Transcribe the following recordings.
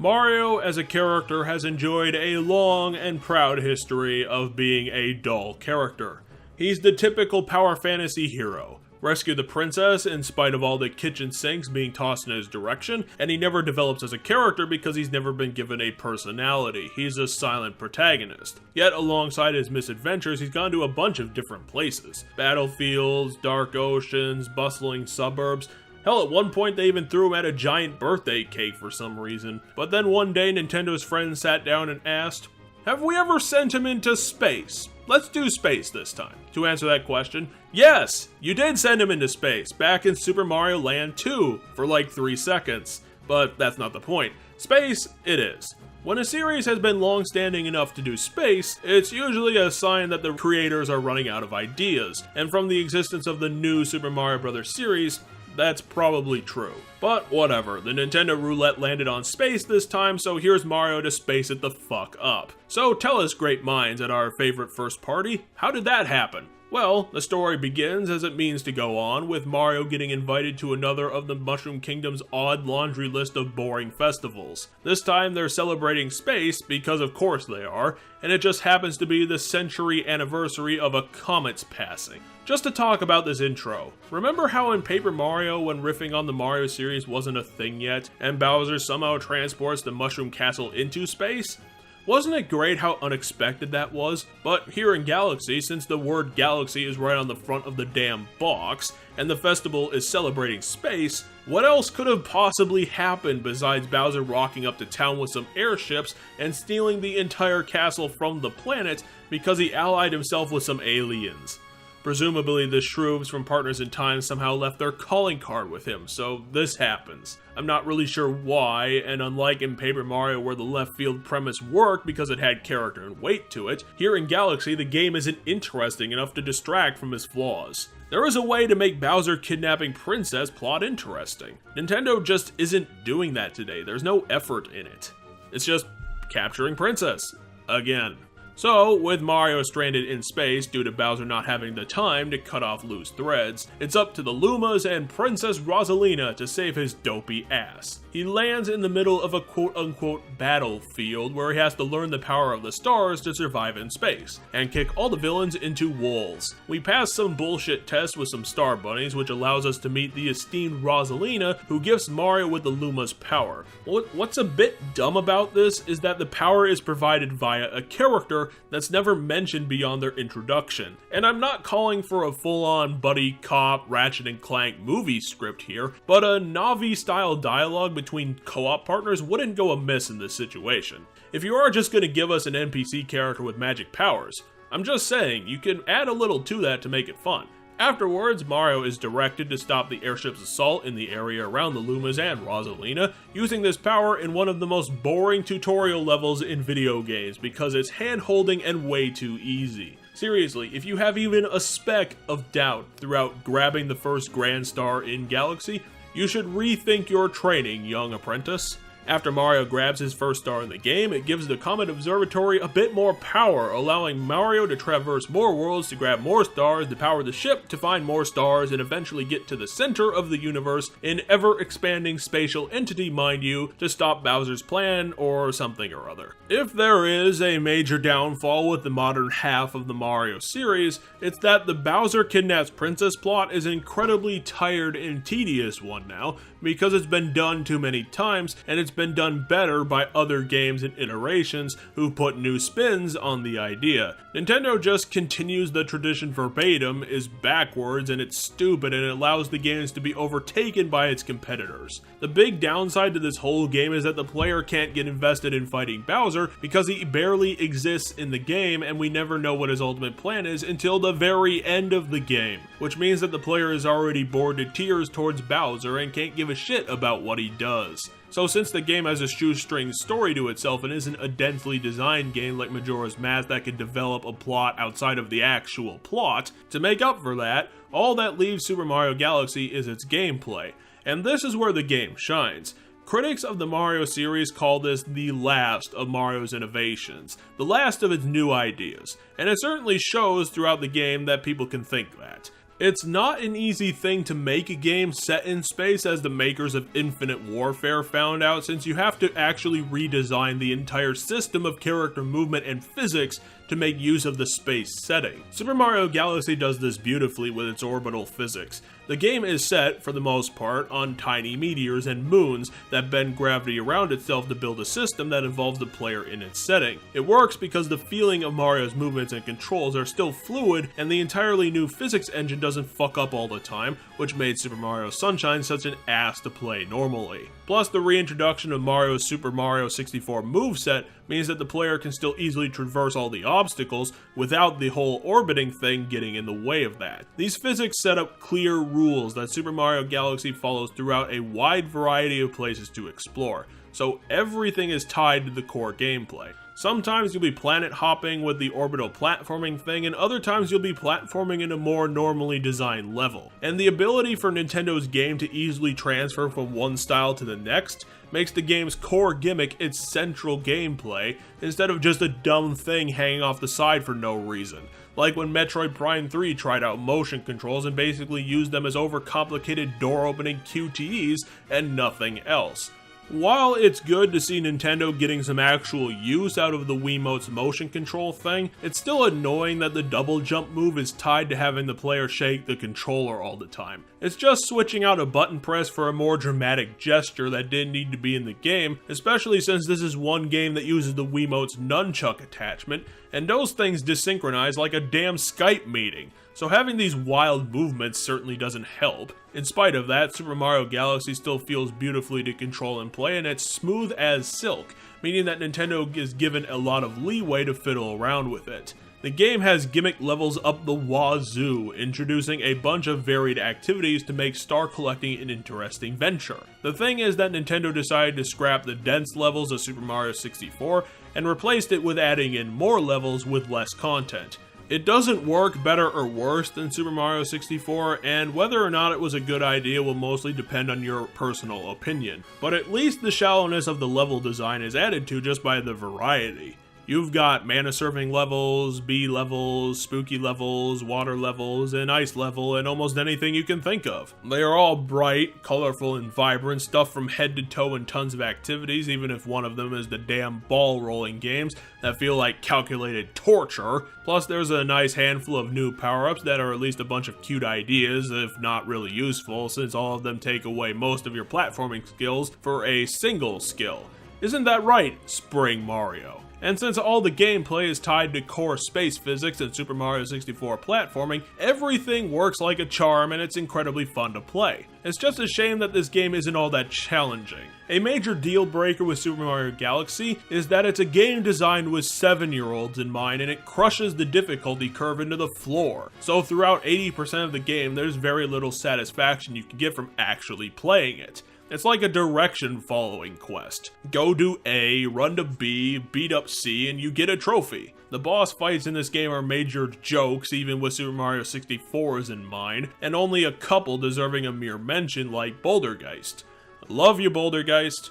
Mario as a character has enjoyed a long and proud history of being a dull character. He's the typical power fantasy hero. Rescue the princess in spite of all the kitchen sinks being tossed in his direction, and he never develops as a character because he's never been given a personality. He's a silent protagonist. Yet alongside his misadventures, he's gone to a bunch of different places. Battlefields, dark oceans, bustling suburbs. Hell, at one point they even threw him at a giant birthday cake for some reason. But then one day Nintendo's friends sat down and asked, "Have we ever sent him into space? Let's do space this time." To answer that question, yes, you did send him into space, back in Super Mario Land 2, for like 3 seconds. But that's not the point. Space, it is. When a series has been long-standing enough to do space, it's usually a sign that the creators are running out of ideas. And from the existence of the new Super Mario Bros. Series, that's probably true. But whatever, the Nintendo roulette landed on space this time, so here's Mario to space it the fuck up. So tell us, great minds at our favorite first party, how did that happen? Well, the story begins as it means to go on, with Mario getting invited to another of the Mushroom Kingdom's odd laundry list of boring festivals. This time they're celebrating space, because of course they are, and it just happens to be the century anniversary of a comet's passing. Just to talk about this intro, remember how in Paper Mario, when riffing on the Mario series wasn't a thing yet, and Bowser somehow transports the Mushroom Castle into space? Wasn't it great how unexpected that was? But here in Galaxy, since the word Galaxy is right on the front of the damn box, and the festival is celebrating space, what else could have possibly happened besides Bowser rocking up to town with some airships and stealing the entire castle from the planet because he allied himself with some aliens? Presumably the Shroobs from Partners in Time somehow left their calling card with him, so this happens. I'm not really sure why, and unlike in Paper Mario where the left field premise worked because it had character and weight to it, here in Galaxy the game isn't interesting enough to distract from his flaws. There is a way to make Bowser kidnapping Princess plot interesting. Nintendo just isn't doing that today, there's no effort in it. It's just capturing Princess. Again. So, with Mario stranded in space due to Bowser not having the time to cut off loose threads, it's up to the Lumas and Princess Rosalina to save his dopey ass. He lands in the middle of a quote-unquote battlefield where he has to learn the power of the stars to survive in space, and kick all the villains into walls. We pass some bullshit test with some star bunnies, which allows us to meet the esteemed Rosalina, who gifts Mario with the Luma's power. What's a bit dumb about this is that the power is provided via a character that's never mentioned beyond their introduction. And I'm not calling for a full-on buddy cop Ratchet and Clank movie script here, but a Navi-style dialogue between co-op partners wouldn't go amiss in this situation. If you are just going to give us an NPC character with magic powers, I'm just saying, you can add a little to that to make it fun. Afterwards, Mario is directed to stop the airship's assault in the area around the Lumas and Rosalina, using this power in one of the most boring tutorial levels in video games because it's hand-holding and way too easy. Seriously, if you have even a speck of doubt throughout grabbing the first Grand Star in Galaxy, you should rethink your training, young apprentice. After Mario grabs his first star in the game, it gives the Comet Observatory a bit more power, allowing Mario to traverse more worlds to grab more stars to power the ship to find more stars and eventually get to the center of the universe, an ever-expanding spatial entity, mind you, to stop Bowser's plan or something or other. If there is a major downfall with the modern half of the Mario series, it's that the Bowser kidnaps Princess plot is an incredibly tired and tedious one now, because it's been done too many times, and it's been done better by other games and iterations who put new spins on the idea. Nintendo just continues the tradition verbatim, is backwards, and it's stupid, and it allows the games to be overtaken by its competitors. The big downside to this whole game is that the player can't get invested in fighting Bowser because he barely exists in the game, and we never know what his ultimate plan is until the very end of the game, which means that the player is already bored to tears towards Bowser and can't give a shit about what he does. So since the game has a shoestring story to itself and isn't a densely designed game like Majora's Mask that could develop a plot outside of the actual plot, to make up for that, all that leaves Super Mario Galaxy is its gameplay. And this is where the game shines. Critics of the Mario series call this the last of Mario's innovations, the last of its new ideas, and it certainly shows throughout the game that people can think that. It's not an easy thing to make a game set in space, as the makers of Infinite Warfare found out, since you have to actually redesign the entire system of character movement and physics to make use of the space setting. Super Mario Galaxy does this beautifully with its orbital physics. The game is set, for the most part, on tiny meteors and moons that bend gravity around itself to build a system that involves the player in its setting. It works because the feeling of Mario's movements and controls are still fluid, and the entirely new physics engine doesn't fuck up all the time, which made Super Mario Sunshine such an ass to play normally. Plus, the reintroduction of Mario's Super Mario 64 moveset means that the player can still easily traverse all the obstacles without the whole orbiting thing getting in the way of that. These physics set up clear rules that Super Mario Galaxy follows throughout a wide variety of places to explore, so everything is tied to the core gameplay. Sometimes you'll be planet hopping with the orbital platforming thing, and other times you'll be platforming in a more normally designed level. And the ability for Nintendo's game to easily transfer from one style to the next makes the game's core gimmick its central gameplay, instead of just a dumb thing hanging off the side for no reason. Like when Metroid Prime 3 tried out motion controls and basically used them as overcomplicated door-opening QTEs and nothing else. While it's good to see Nintendo getting some actual use out of the Wiimote's motion control thing, it's still annoying that the double jump move is tied to having the player shake the controller all the time. It's just switching out a button press for a more dramatic gesture that didn't need to be in the game, especially since this is one game that uses the Wiimote's nunchuck attachment, and those things desynchronize like a damn Skype meeting. So having these wild movements certainly doesn't help. In spite of that, Super Mario Galaxy still feels beautifully to control and play, and it's smooth as silk, meaning that Nintendo is given a lot of leeway to fiddle around with it. The game has gimmick levels up the wazoo, introducing a bunch of varied activities to make star collecting an interesting venture. The thing is that Nintendo decided to scrap the dense levels of Super Mario 64 and replaced it with adding in more levels with less content. It doesn't work better or worse than Super Mario 64, and whether or not it was a good idea will mostly depend on your personal opinion. But at least the shallowness of the level design is added to just by the variety. You've got mana serving levels, bee levels, spooky levels, water levels, an ice level, and almost anything you can think of. They are all bright, colorful, and vibrant, stuff from head to toe and tons of activities, even if one of them is the damn ball rolling games that feel like calculated torture. Plus there's a nice handful of new power-ups that are at least a bunch of cute ideas, if not really useful, since all of them take away most of your platforming skills for a single skill. Isn't that right, Spring Mario? And since all the gameplay is tied to core space physics and Super Mario 64 platforming, everything works like a charm and it's incredibly fun to play. It's just a shame that this game isn't all that challenging. A major deal breaker with Super Mario Galaxy is that it's a game designed with 7-year-olds in mind, and it crushes the difficulty curve into the floor. So throughout 80% of the game, there's very little satisfaction you can get from actually playing it. It's like a direction following quest. Go do A, run to B, beat up C, and you get a trophy. The boss fights in this game are major jokes, even with Super Mario 64's in mind, and only a couple deserving a mere mention like Bouldergeist. Love you, Bouldergeist.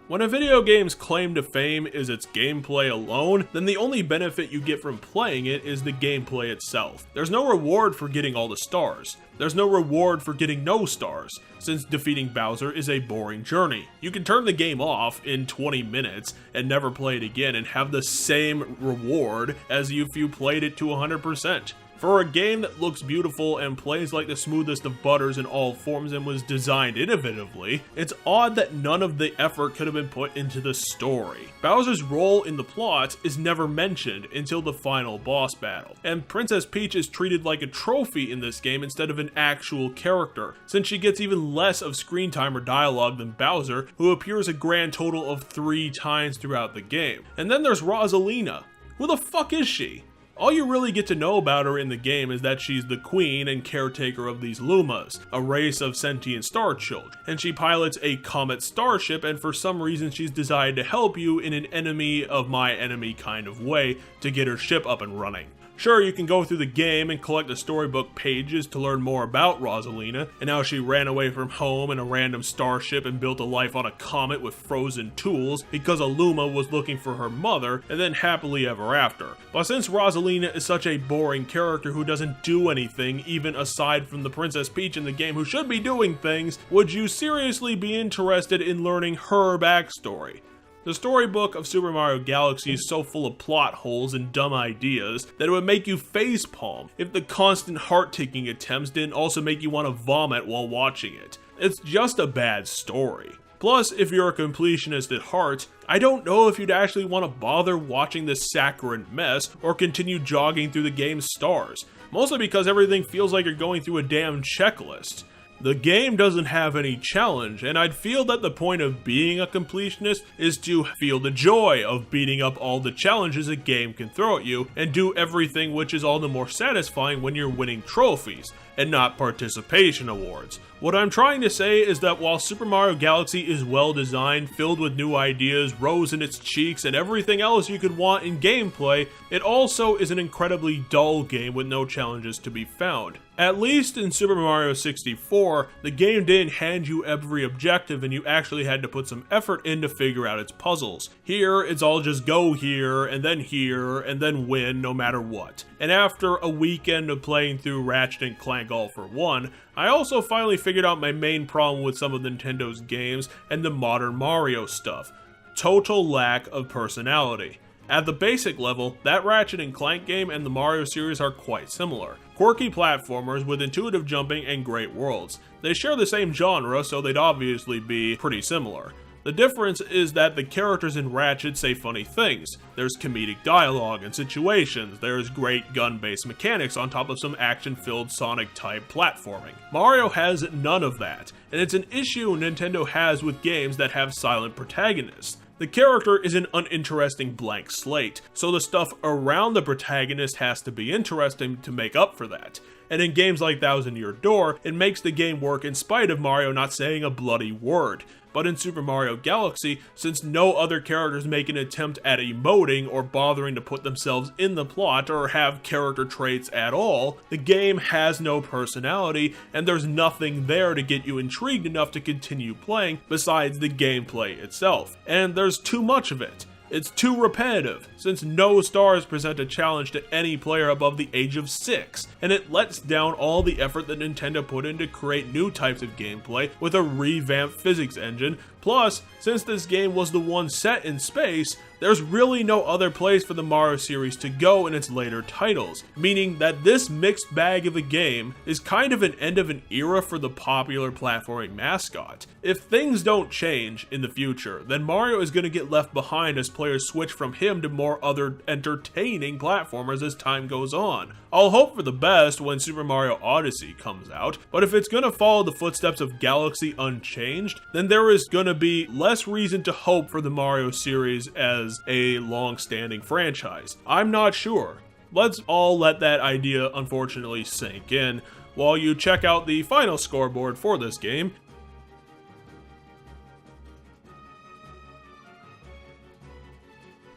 When a video game's claim to fame is its gameplay alone, then the only benefit you get from playing it is the gameplay itself. There's no reward for getting all the stars. There's no reward for getting no stars, since defeating Bowser is a boring journey. You can turn the game off in 20 minutes and never play it again and have the same reward as if you played it to 100%. For a game that looks beautiful and plays like the smoothest of butters in all forms and was designed innovatively, it's odd that none of the effort could have been put into the story. Bowser's role in the plot is never mentioned until the final boss battle, and Princess Peach is treated like a trophy in this game instead of an actual character, since she gets even less of screen time or dialogue than Bowser, who appears a grand total of 3 times throughout the game. And then there's Rosalina. Who the fuck is she? All you really get to know about her in the game is that she's the queen and caretaker of these Lumas, a race of sentient star children, and she pilots a comet starship, and for some reason she's decided to help you in an enemy of my enemy kind of way to get her ship up and running. Sure, you can go through the game and collect the storybook pages to learn more about Rosalina, and how she ran away from home in a random starship and built a life on a comet with frozen tools because Aluma was looking for her mother, and then happily ever after. But since Rosalina is such a boring character who doesn't do anything, even aside from the Princess Peach in the game who should be doing things, would you seriously be interested in learning her backstory? The storybook of Super Mario Galaxy is so full of plot holes and dumb ideas that it would make you facepalm if the constant heart-taking attempts didn't also make you want to vomit while watching it. It's just a bad story. Plus, if you're a completionist at heart, I don't know if you'd actually want to bother watching this saccharine mess or continue jogging through the game's stars, mostly because everything feels like you're going through a damn checklist. The game doesn't have any challenge, and I'd feel that the point of being a completionist is to feel the joy of beating up all the challenges a game can throw at you, and do everything, which is all the more satisfying when you're winning trophies, and not participation awards. What I'm trying to say is that while Super Mario Galaxy is well designed, filled with new ideas, rose in its cheeks, and everything else you could want in gameplay, it also is an incredibly dull game with no challenges to be found. At least in Super Mario 64, the game didn't hand you every objective and you actually had to put some effort in to figure out its puzzles. Here, it's all just go here, and then win no matter what. And after a weekend of playing through Ratchet & Clank All for One, I also finally figured out my main problem with some of Nintendo's games and the modern Mario stuff: total lack of personality. At the basic level, that Ratchet & Clank game and the Mario series are quite similar. Quirky platformers with intuitive jumping and great worlds. They share the same genre, so they'd obviously be pretty similar. The difference is that the characters in Ratchet say funny things. There's comedic dialogue and situations, there's great gun-based mechanics on top of some action-filled Sonic-type platforming. Mario has none of that, and it's an issue Nintendo has with games that have silent protagonists. The character is an uninteresting blank slate, so the stuff around the protagonist has to be interesting to make up for that. And in games like Thousand Year Door, it makes the game work in spite of Mario not saying a bloody word. But in Super Mario Galaxy, since no other characters make an attempt at emoting or bothering to put themselves in the plot or have character traits at all, the game has no personality, and there's nothing there to get you intrigued enough to continue playing besides the gameplay itself. And there's too much of it. It's too repetitive, since no stars present a challenge to any player above the age of 6, and it lets down all the effort that Nintendo put in to create new types of gameplay with a revamped physics engine. Plus, since this game was the one set in space, there's really no other place for the Mario series to go in its later titles, meaning that this mixed bag of a game is kind of an end of an era for the popular platforming mascot. If things don't change in the future, then Mario is going to get left behind as players switch from him to more other entertaining platformers as time goes on. I'll hope for the best when Super Mario Odyssey comes out, but if it's going to follow the footsteps of Galaxy unchanged, then there is going to be less reason to hope for the Mario series as a long-standing franchise. I'm not sure. Let's all let that idea unfortunately sink in while you check out the final scoreboard for this game.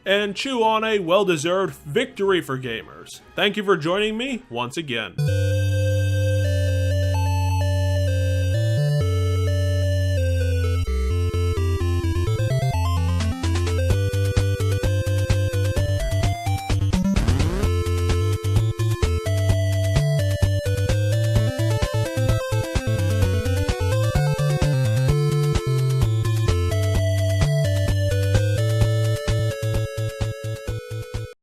And chew on a well-deserved victory for gamers. Thank you for joining me once again.